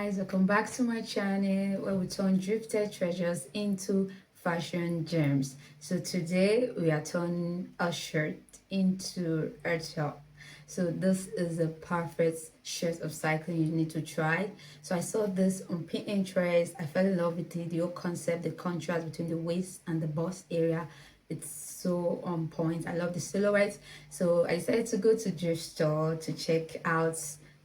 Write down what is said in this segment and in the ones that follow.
guys, welcome back to my channel where we turn drifted treasures into fashion gems. So today we are turning a shirt into a top. So this is a perfect shirt of cycling you need to try. So I saw this on Pinterest. I fell in love with it, the whole concept, the contrast between the waist and the bust area. It's so on point. I love the silhouette. So I decided to go to thrift store to check out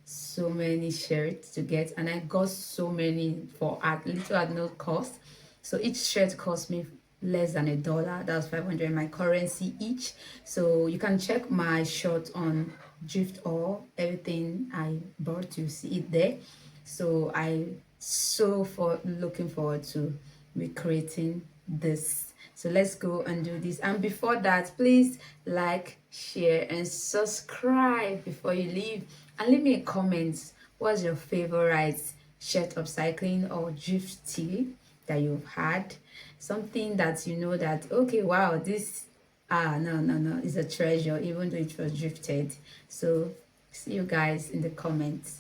so many shirts to get, and I got so many for at little at no cost. So each shirt cost me less than $1. That's 500 my currency each. So you can check my short on drift or everything I bought, you see it there. So I so for looking forward to recreating this. So let's go and do this. And before that, please like, share, and subscribe before you leave. And leave me a comment. What's your favorite shirt upcycling or drifting that you've had? Something that you know that, okay, wow, this, no, it's a treasure, even though it was drifted. So see you guys in the comments.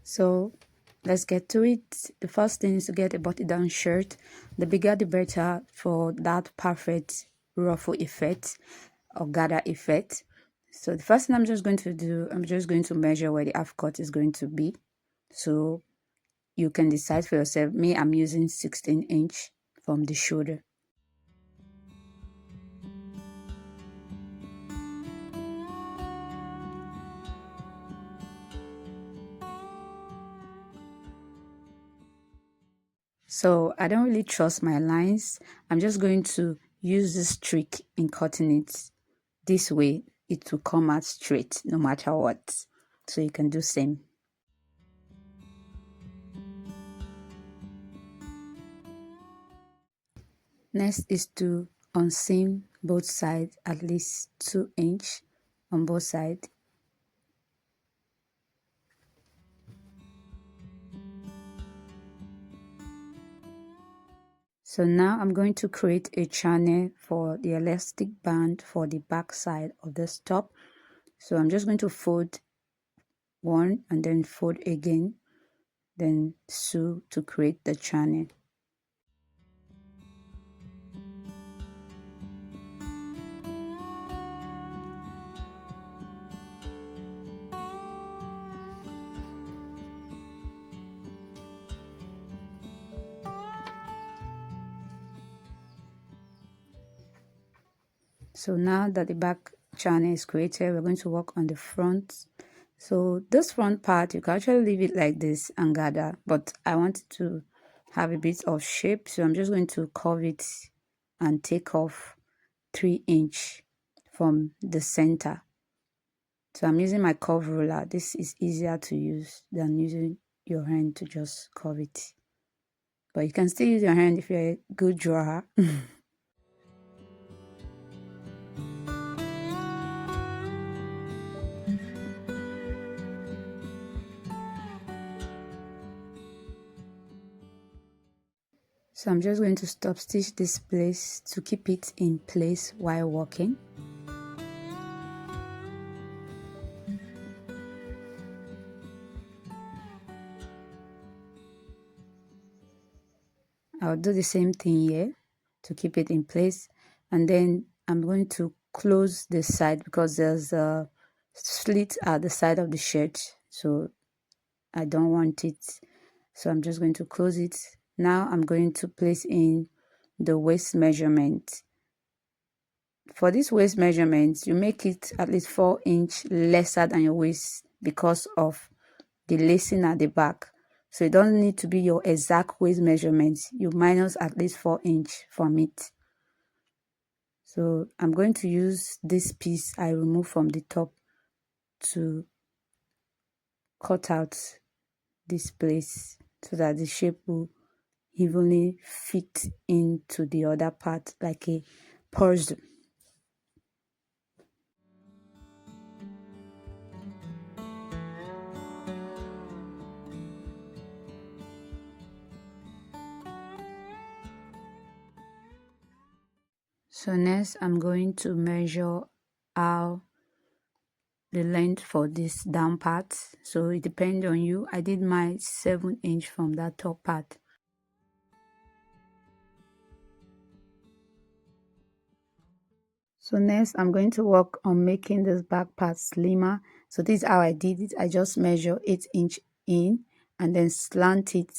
So let's get to it. The first thing is to get a button-down shirt. The bigger the better for that perfect ruffle effect or gather effect. So the first thing I'm just going to do, I'm just going to measure where the half cut is going to be. So you can decide for yourself. Me, I'm using 16" from the shoulder. So I don't really trust my lines. I'm just going to use this trick in cutting it. This way, it will come out straight no matter what. So you can do same. Next is to unseam both sides at least 2" on both sides. So now I'm going to create a channel for the elastic band for the back side of this top. So I'm just going to fold one and then fold again, then sew to create the channel. So now that the back channel is created, we're going to work on the front. So this front part, you can actually leave it like this and gather, but I wanted to have a bit of shape, so I'm just going to curve it and take off 3" from the center. So I'm using my curve ruler. This is easier to use than using your hand to just curve it, but you can still use your hand if you're a good drawer. So I'm just going to stop stitch this place to keep it in place while working. I'll do the same thing here to keep it in place, and then I'm going to close this side because there's a slit at the side of the shirt, so I don't want it. So I'm just going to close it. Now I'm going to place in the waist measurement. For this waist measurement, you make it at least 4" lesser than your waist because of the lacing at the back. So it doesn't need to be your exact waist measurement. You minus at least 4" from it. So I'm going to use this piece I removed from the top to cut out this place so that the shape will evenly fit into the other part like a puzzle. So next I'm going to measure out the length for this down part. So it depends on you. I did my 7-inch from that top part. So next I'm going to work on making this back part slimmer. So this is how I did it. I just measure 8-inch in and then slant it.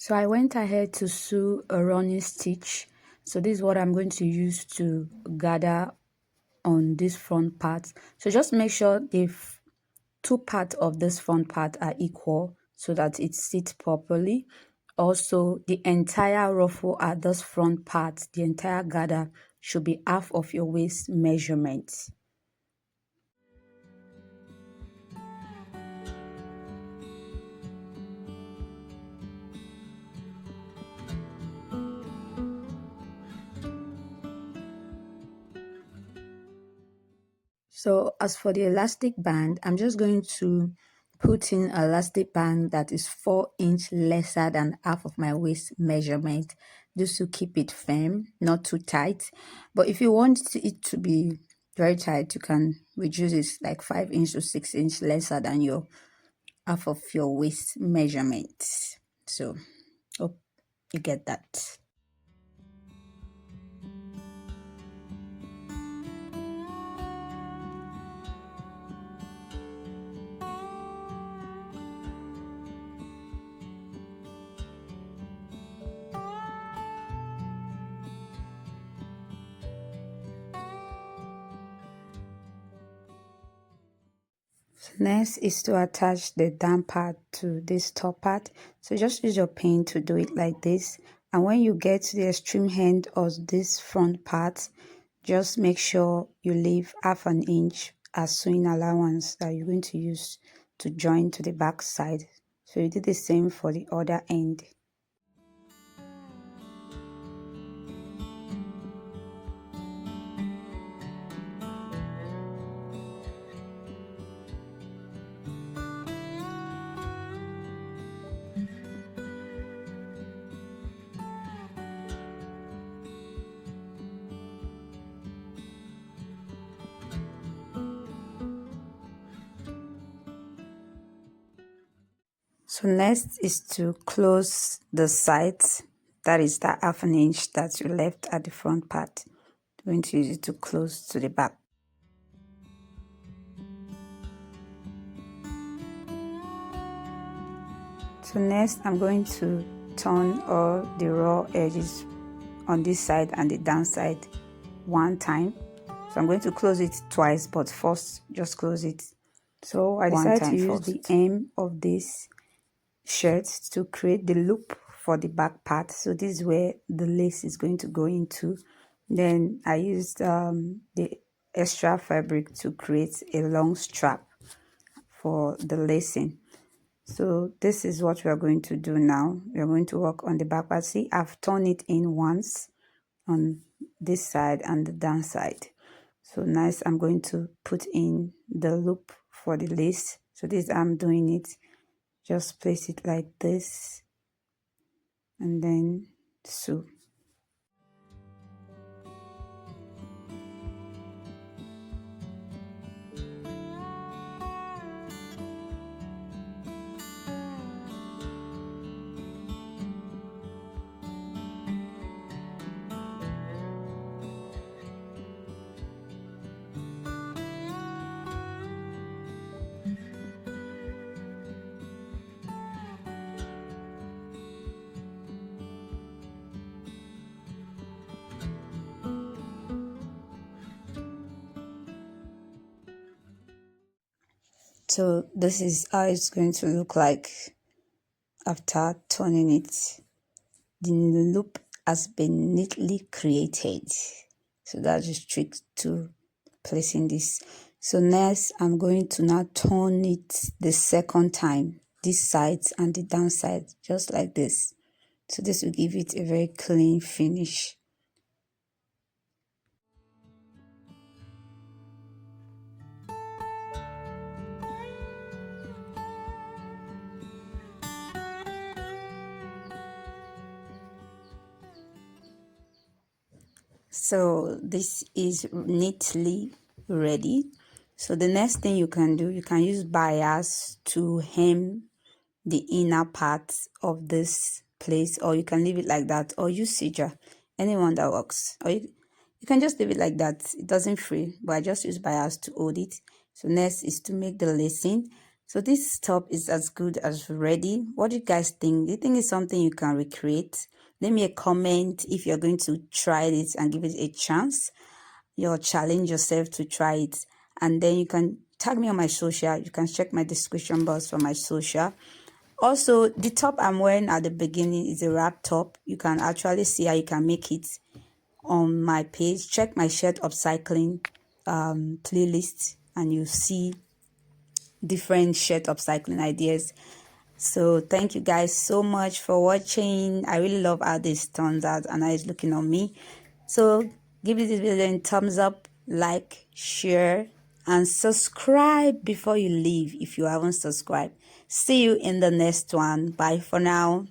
So I went ahead to sew a running stitch. So this is what I'm going to use to gather on this front part. So just make sure the two parts of this front part are equal so that it sits properly. Also, the entire ruffle at this front part, the entire gather, should be half of your waist measurement. So as for the elastic band, I'm just going to put in an elastic band that is 4-inch lesser than half of my waist measurement, just to keep it firm, not too tight. But if you want it to be very tight, you can reduce it like 5-inch to 6-inch lesser than your half of your waist measurement. So hope you get that. Next is to attach the down part to this top part. So just use your pin to do it like this. And when you get to the extreme end of this front part, just make sure you leave half an inch as sewing allowance that you're going to use to join to the back side. So you do the same for the other end. So next is to close the sides, that is that half an inch that you left at the front part. I'm going to use it to close to the back. So next I'm going to turn all the raw edges on this side and the down side one time. So I'm going to close it twice, but first just close it. So I decided to use the hem of this shirt to create the loop for the back part. So this is where the lace is going to go into. Then I used the extra fabric to create a long strap for the lacing. So this is what we are going to do now. We are going to work on the back part. See, I've turned it in once on this side and the down side. So nice, I'm going to put in the loop for the lace. So this, I'm doing it. Just place it like this and then sew. So this is how it's going to look like after turning it. The loop has been neatly created. So that's just trick to placing this. So next I'm going to now turn it the second time, this side and the downside, just like this. So this will give it a very clean finish. So this is neatly ready. So the next thing you can do, you can use bias to hem the inner part of this place, or you can leave it like that, or use scissor, anyone that works, or you can just leave it like that. It doesn't fray, but I just use bias to hold it. So next is to make the lacing. So this top is as good as ready. What do you guys think? Do you think it's something you can recreate? Leave me a comment if you're going to try it and give it a chance. You'll challenge yourself to try it, and then you can tag me on my social. You can check my description box for my social. Also, the top I'm wearing at the beginning is a wrap top. You can actually see how you can make it on my page. Check my shirt upcycling playlist and you see different shirt upcycling ideas. So thank you guys so much for watching. I really love how this turns out and how it's looking on me. So give this video a thumbs up, like, share, and subscribe before you leave if you haven't subscribed. See you in the next one. Bye for now.